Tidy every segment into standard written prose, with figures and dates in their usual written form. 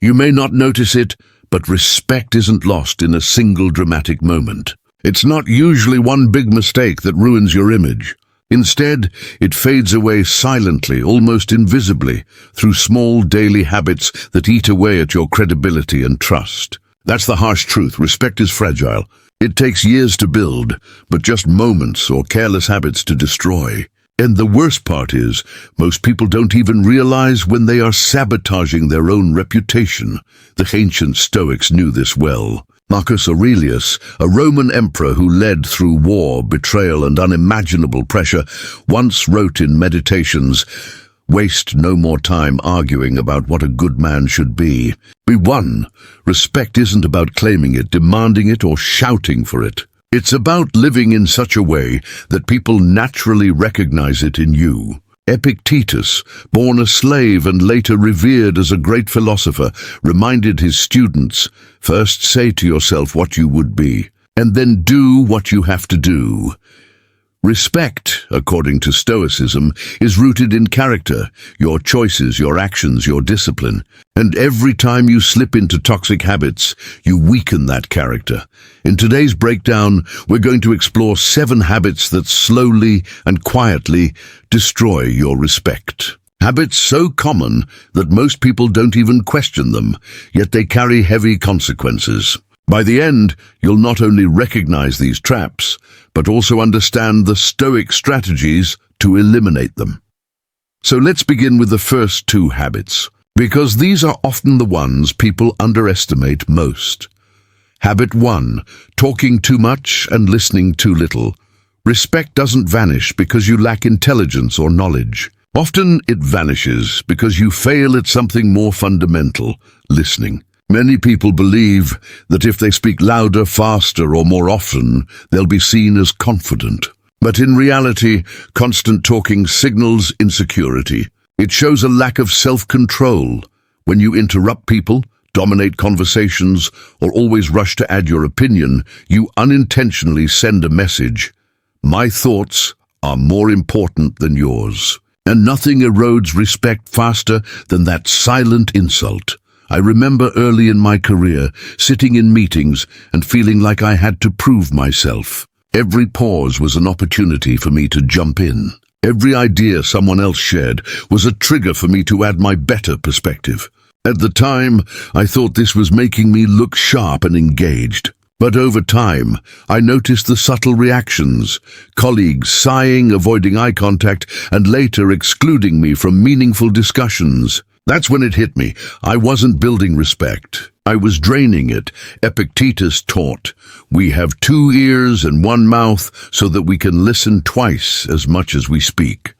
You may not notice it, but respect isn't lost in a single dramatic moment. It's not usually one big mistake that ruins your image. Instead, it fades away silently, almost invisibly, through small daily habits that eat away at your credibility and trust. That's the harsh truth. Respect is fragile. It takes years to build, but just moments or careless habits to destroy. And the worst part is, most people don't even realize when they are sabotaging their own reputation. The ancient Stoics knew this well. Marcus Aurelius, a Roman emperor who led through war, betrayal, and unimaginable pressure, once wrote in Meditations, "Waste no more time arguing about what a good man should be. Be one. Respect isn't about claiming it, demanding it, or shouting for it. It's about living in such a way that people naturally recognize it in you." Epictetus, born a slave and later revered as a great philosopher, reminded his students, "First say to yourself what you would be, and then do what you have to do." Respect, according to Stoicism, is rooted in character, your choices, your actions, your discipline. And every time you slip into toxic habits, you weaken that character. In today's breakdown, we're going to explore 7 habits that slowly and quietly destroy your respect. Habits so common that most people don't even question them, yet they carry heavy consequences. By the end, you'll not only recognize these traps, but also understand the Stoic strategies to eliminate them. So let's begin with the first 2 habits, because these are often the ones people underestimate most. Habit 1, talking too much and listening too little. Respect doesn't vanish because you lack intelligence or knowledge. Often it vanishes because you fail at something more fundamental, listening. Many people believe that if they speak louder, faster, or more often, they'll be seen as confident. But in reality, constant talking signals insecurity. It shows a lack of self-control. When you interrupt people, dominate conversations, or always rush to add your opinion, you unintentionally send a message. My thoughts are more important than yours. And nothing erodes respect faster than that silent insult. I remember early in my career, sitting in meetings and feeling like I had to prove myself. Every pause was an opportunity for me to jump in. Every idea someone else shared was a trigger for me to add my better perspective. At the time, I thought this was making me look sharp and engaged. But over time, I noticed the subtle reactions, colleagues sighing, avoiding eye contact, and later excluding me from meaningful discussions. That's when it hit me. I wasn't building respect. I was draining it. Epictetus taught, "We have 2 ears and 1 mouth so that we can listen twice as much as we speak."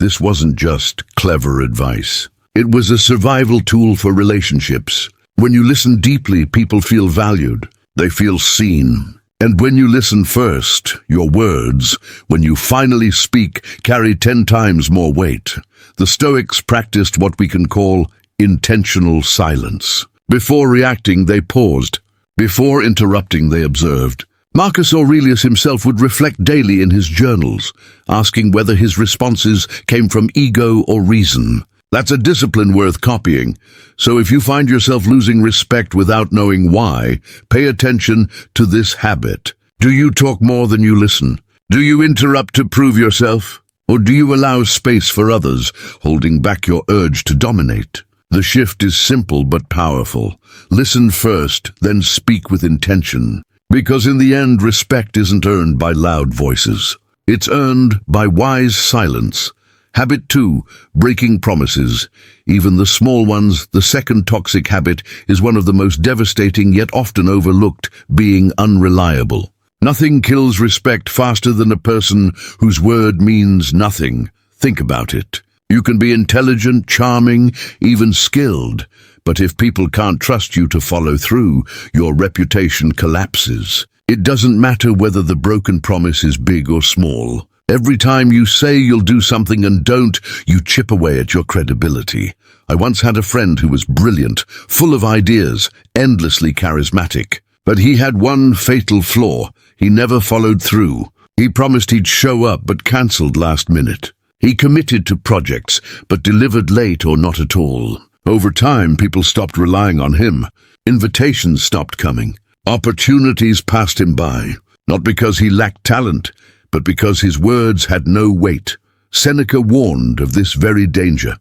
This wasn't just clever advice. It was a survival tool for relationships. When you listen deeply, people feel valued. They feel seen. And when you listen first, your words, when you finally speak, carry 10 times more weight. The Stoics practiced what we can call intentional silence. Before reacting, they paused. Before interrupting, they observed. Marcus Aurelius himself would reflect daily in his journals, asking whether his responses came from ego or reason. That's a discipline worth copying. So if you find yourself losing respect without knowing why, pay attention to this habit. Do you talk more than you listen? Do you interrupt to prove yourself? Or do you allow space for others, holding back your urge to dominate? The shift is simple but powerful. Listen first, then speak with intention. Because in the end, respect isn't earned by loud voices. It's earned by wise silence. Habit 2, breaking promises. Even the small ones, the second toxic habit, is one of the most devastating yet often overlooked, being unreliable. Nothing kills respect faster than a person whose word means nothing. Think about it. You can be intelligent, charming, even skilled, but if people can't trust you to follow through, your reputation collapses. It doesn't matter whether the broken promise is big or small. Every time you say you'll do something and don't, you chip away at your credibility. I once had a friend who was brilliant, full of ideas, endlessly charismatic. But he had one fatal flaw. He never followed through. He promised he'd show up but cancelled last minute. He committed to projects but delivered late or not at all. Over time, people stopped relying on him. Invitations stopped coming. Opportunities passed him by, not because he lacked talent, but because his words had no weight. Seneca warned of this very danger.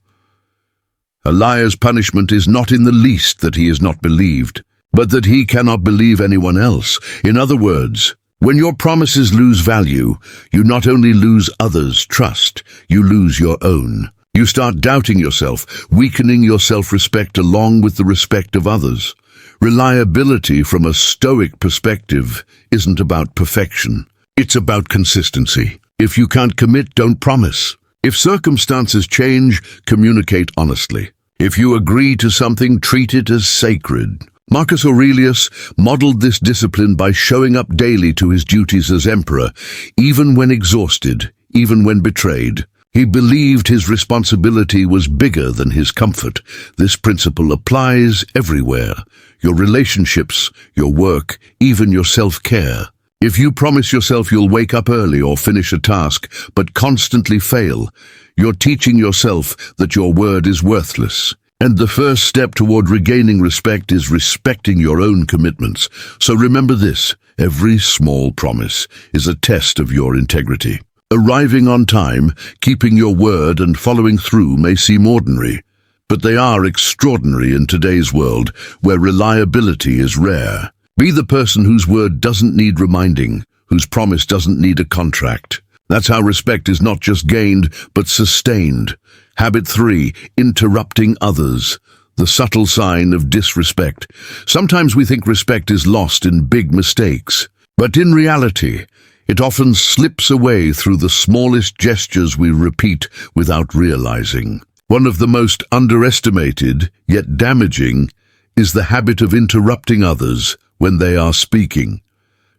A liar's punishment is not in the least that he is not believed, but that he cannot believe anyone else. In other words, when your promises lose value, you not only lose others' trust, you lose your own. You start doubting yourself, weakening your self-respect along with the respect of others. Reliability from a Stoic perspective isn't about perfection. It's about consistency. If you can't commit, don't promise. If circumstances change, communicate honestly. If you agree to something, treat it as sacred. Marcus Aurelius modeled this discipline by showing up daily to his duties as emperor, even when exhausted, even when betrayed. He believed his responsibility was bigger than his comfort. This principle applies everywhere. Your relationships, your work, even your self-care. If you promise yourself you'll wake up early or finish a task, but constantly fail, you're teaching yourself that your word is worthless. And the first step toward regaining respect is respecting your own commitments. So remember this, every small promise is a test of your integrity. Arriving on time, keeping your word and following through may seem ordinary, but they are extraordinary in today's world where reliability is rare. Be the person whose word doesn't need reminding, whose promise doesn't need a contract. That's how respect is not just gained, but sustained. Habit 3, interrupting others. The subtle sign of disrespect. Sometimes we think respect is lost in big mistakes, but in reality, it often slips away through the smallest gestures we repeat without realizing. One of the most underestimated, yet damaging, is the habit of interrupting others when they are speaking.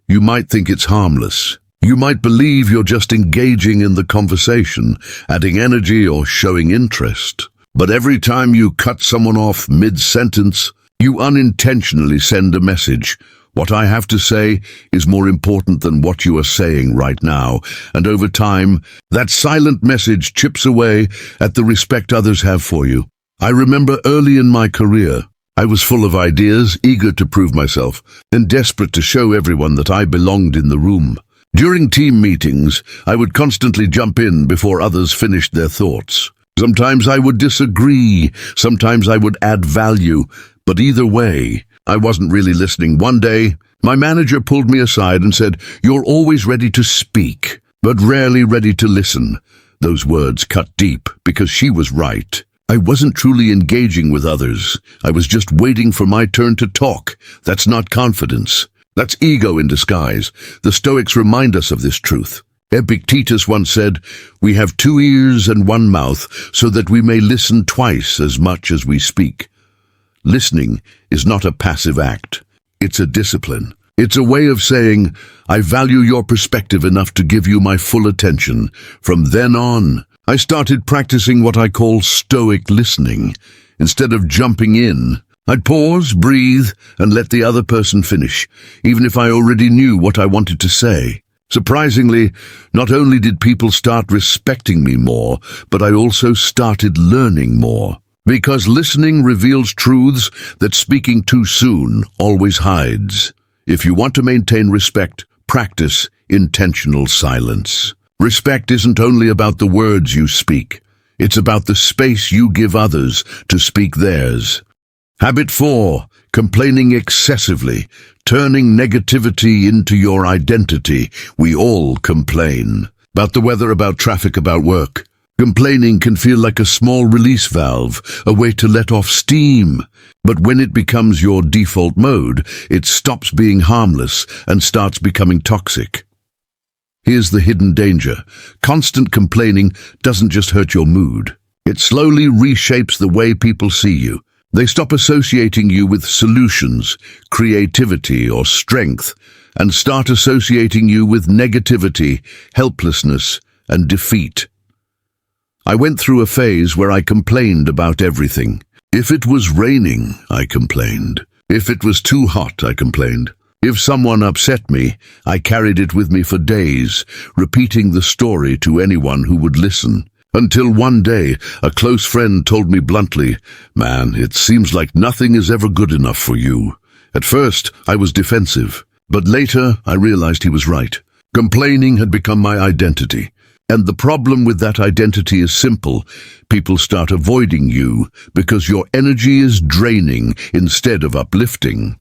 You might think it's harmless. You might believe you're just engaging in the conversation, adding energy or showing interest. But every time you cut someone off mid-sentence, you unintentionally send a message. What I have to say is more important than what you are saying right now. And over time, that silent message chips away at the respect others have for you. I remember early in my career, I was full of ideas, eager to prove myself, and desperate to show everyone that I belonged in the room. During team meetings, I would constantly jump in before others finished their thoughts. Sometimes I would disagree, sometimes I would add value, but either way, I wasn't really listening. One day, my manager pulled me aside and said, "You're always ready to speak, but rarely ready to listen." Those words cut deep because she was right. I wasn't truly engaging with others. I was just waiting for my turn to talk. That's not confidence. That's ego in disguise. The Stoics remind us of this truth. Epictetus once said, "We have 2 ears and 1 mouth, so that we may listen twice as much as we speak." Listening is not a passive act. It's a discipline. It's a way of saying, "I value your perspective enough to give you my full attention." From then on, I started practicing what I call Stoic listening. Instead of jumping in, I'd pause, breathe, and let the other person finish, even if I already knew what I wanted to say. Surprisingly, not only did people start respecting me more, but I also started learning more. Because listening reveals truths that speaking too soon always hides. If you want to maintain respect, practice intentional silence. Respect isn't only about the words you speak. It's about the space you give others to speak theirs. Habit 4, complaining excessively, turning negativity into your identity. We all complain. About the weather, about traffic, about work. Complaining can feel like a small release valve, a way to let off steam. But when it becomes your default mode, it stops being harmless and starts becoming toxic. Here's the hidden danger. Constant complaining doesn't just hurt your mood. It slowly reshapes the way people see you. They stop associating you with solutions, creativity, or strength, and start associating you with negativity, helplessness, and defeat. I went through a phase where I complained about everything. If it was raining, I complained. If it was too hot, I complained. If someone upset me, I carried it with me for days, repeating the story to anyone who would listen. Until one day, a close friend told me bluntly, "Man, it seems like nothing is ever good enough for you." At first, I was defensive, but later I realized he was right. Complaining had become my identity. And the problem with that identity is simple. People start avoiding you because your energy is draining instead of uplifting.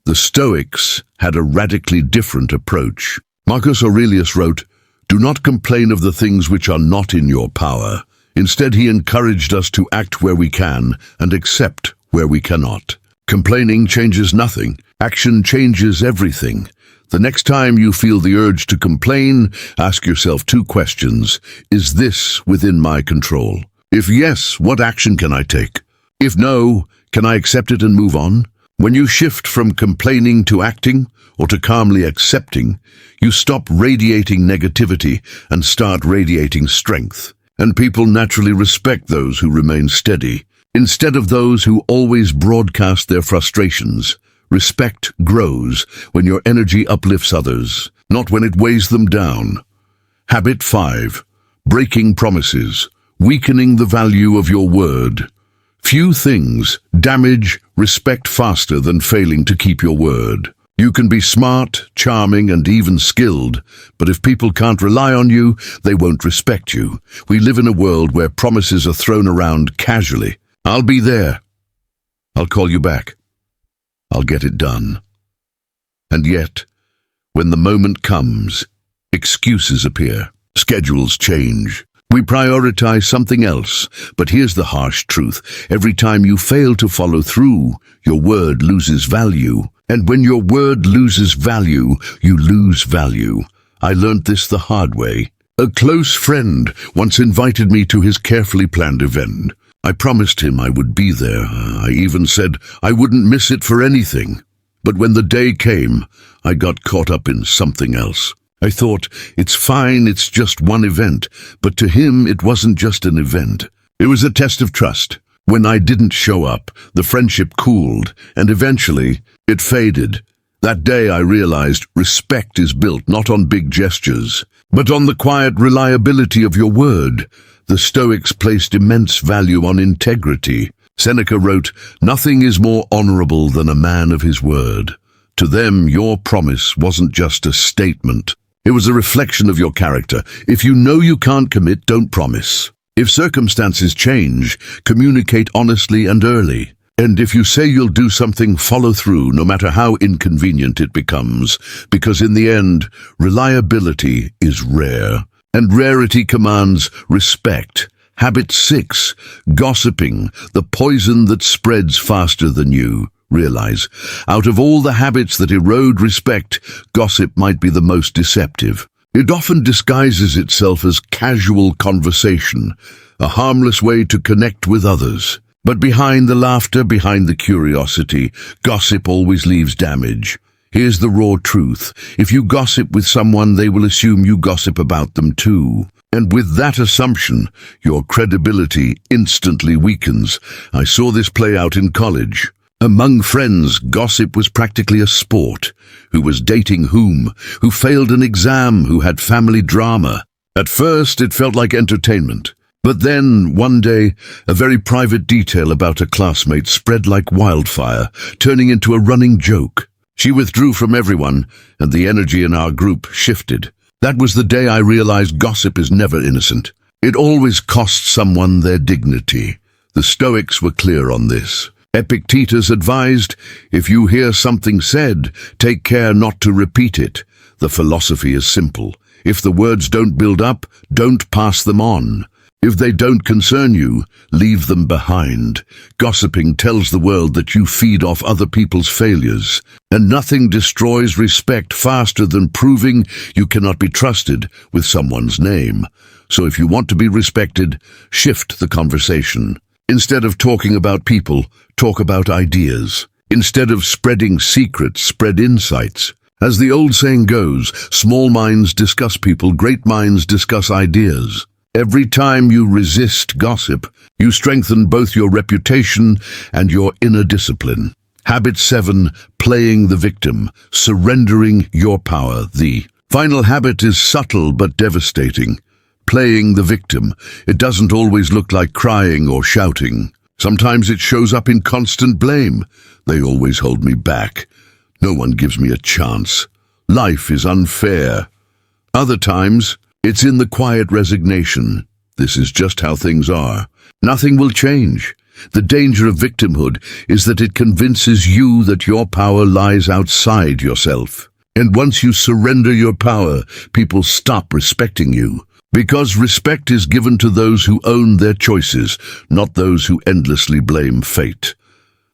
The Stoics had a radically different approach. Marcus Aurelius wrote, "Do not complain of the things which are not in your power." Instead, he encouraged us to act where we can and accept where we cannot. Complaining changes nothing. Action changes everything. The next time you feel the urge to complain, ask yourself 2 questions. Is this within my control? If yes, what action can I take? If no, can I accept it and move on? When you shift from complaining to acting, or to calmly accepting, you stop radiating negativity and start radiating strength. And people naturally respect those who remain steady, instead of those who always broadcast their frustrations. Respect grows when your energy uplifts others, not when it weighs them down. Habit 5. Breaking promises, weakening the value of your word. Few things damage respect faster than failing to keep your word. You can be smart, charming, and even skilled, but if people can't rely on you, they won't respect you. We live in a world where promises are thrown around casually. I'll be there. I'll call you back. I'll get it done. And yet, when the moment comes, excuses appear. Schedules change. We prioritize something else. But here's the harsh truth. Every time you fail to follow through, your word loses value. And when your word loses value, you lose value. I learned this the hard way. A close friend once invited me to his carefully planned event. I promised him I would be there. I even said I wouldn't miss it for anything. But when the day came, I got caught up in something else. I thought, it's fine, it's just one event. But to him, it wasn't just an event. It was a test of trust. When I didn't show up, the friendship cooled, and eventually, it faded. That day I realized respect is built not on big gestures, but on the quiet reliability of your word. The Stoics placed immense value on integrity. Seneca wrote, "Nothing is more honorable than a man of his word." To them, your promise wasn't just a statement. It was a reflection of your character. If you know you can't commit, don't promise. If circumstances change, communicate honestly and early. And if you say you'll do something, follow through, no matter how inconvenient it becomes. Because in the end, reliability is rare. And rarity commands respect. Habit 6, gossiping, the poison that spreads faster than you. Realize, out of all the habits that erode respect, gossip might be the most deceptive. It often disguises itself as casual conversation, a harmless way to connect with others. But behind the laughter, behind the curiosity, gossip always leaves damage. Here's the raw truth. If you gossip with someone, they will assume you gossip about them too. And with that assumption, your credibility instantly weakens. I saw this play out in college. Among friends, gossip was practically a sport. Who was dating whom? Who failed an exam? Who had family drama? At first, it felt like entertainment. But then, one day, a very private detail about a classmate spread like wildfire, turning into a running joke. She withdrew from everyone, and the energy in our group shifted. That was the day I realized gossip is never innocent. It always costs someone their dignity. The Stoics were clear on this. Epictetus advised, if you hear something said, take care not to repeat it. The philosophy is simple. If the words don't build up, don't pass them on. If they don't concern you, leave them behind. Gossiping tells the world that you feed off other people's failures, and nothing destroys respect faster than proving you cannot be trusted with someone's name. So if you want to be respected, shift the conversation. Instead of talking about people, talk about ideas. Instead of spreading secrets, spread insights. As the old saying goes, small minds discuss people, great minds discuss ideas. Every time you resist gossip, you strengthen both your reputation and your inner discipline. Habit 7, playing the victim, surrendering your power. The final habit is subtle but devastating. playing the victim. It doesn't always look like crying or shouting. Sometimes it shows up in constant blame. They always hold me back. No one gives me a chance. Life is unfair. Other times, it's in the quiet resignation. This is just how things are. Nothing will change. The danger of victimhood is that it convinces you that your power lies outside yourself. And once you surrender your power, people stop respecting you. Because respect is given to those who own their choices, not those who endlessly blame fate.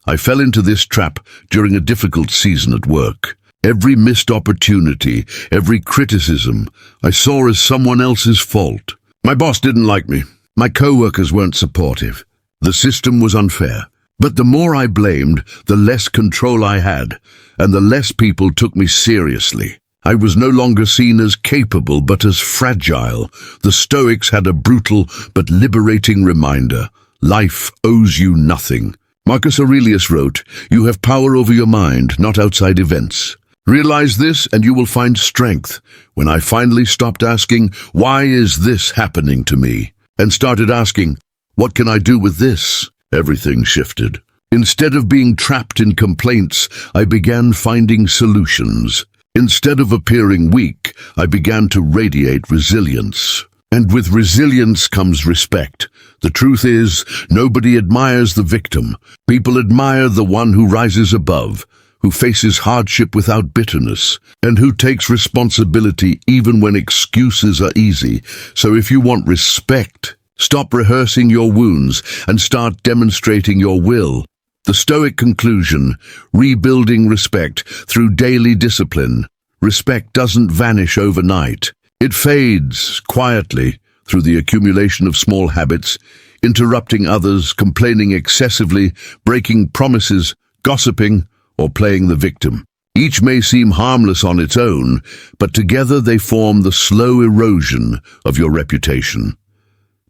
I fell into this trap during a difficult season at work. Every missed opportunity, every criticism, I saw as someone else's fault. My boss didn't like me. My co-workers weren't supportive. The system was unfair. But the more I blamed, the less control I had, and the less people took me seriously. I was no longer seen as capable, but as fragile. The Stoics had a brutal but liberating reminder. Life owes you nothing. Marcus Aurelius wrote, "You have power over your mind, not outside events." Realize this and you will find strength. When I finally stopped asking, "Why is this happening to me?" and started asking, "What can I do with this?" everything shifted. Instead of being trapped in complaints, I began finding solutions. Instead of appearing weak, I began to radiate resilience. And with resilience comes respect. The truth is, nobody admires the victim. People admire the one who rises above, who faces hardship without bitterness, and who takes responsibility even when excuses are easy. So if you want respect, stop rehearsing your wounds and start demonstrating your will. The Stoic conclusion, rebuilding respect through daily discipline. Respect doesn't vanish overnight. It fades quietly through the accumulation of small habits, interrupting others, complaining excessively, breaking promises, gossiping, or playing the victim. Each may seem harmless on its own, but together they form the slow erosion of your reputation.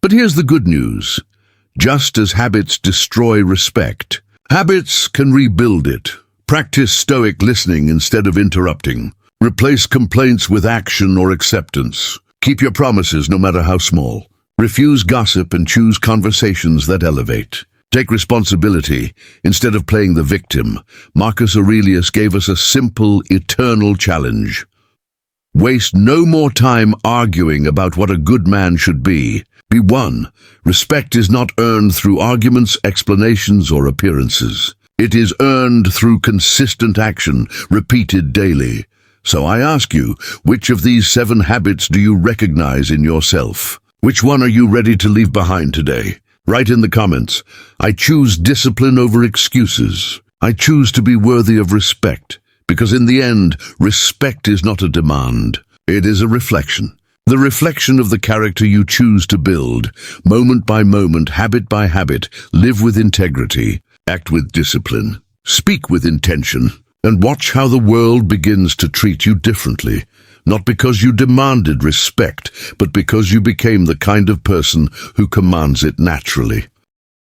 But here's the good news. Just as habits destroy respect, habits can rebuild it. Practice Stoic listening instead of interrupting. Replace complaints with action or acceptance. Keep your promises no matter how small. Refuse gossip and choose conversations that elevate. Take responsibility instead of playing the victim. Marcus Aurelius gave us a simple, eternal challenge. Waste no more time arguing about what a good man should be. Be one. Respect is not earned through arguments, explanations, or appearances. It is earned through consistent action, repeated daily. So I ask you, which of these 7 habits do you recognize in yourself? Which one are you ready to leave behind today? Write in the comments. I choose discipline over excuses. I choose to be worthy of respect, because in the end, respect is not a demand. It is a reflection. The reflection of the character you choose to build, moment by moment, habit by habit. Live with integrity, act with discipline, speak with intention, and watch how the world begins to treat you differently. Not because you demanded respect, but because you became the kind of person who commands it naturally.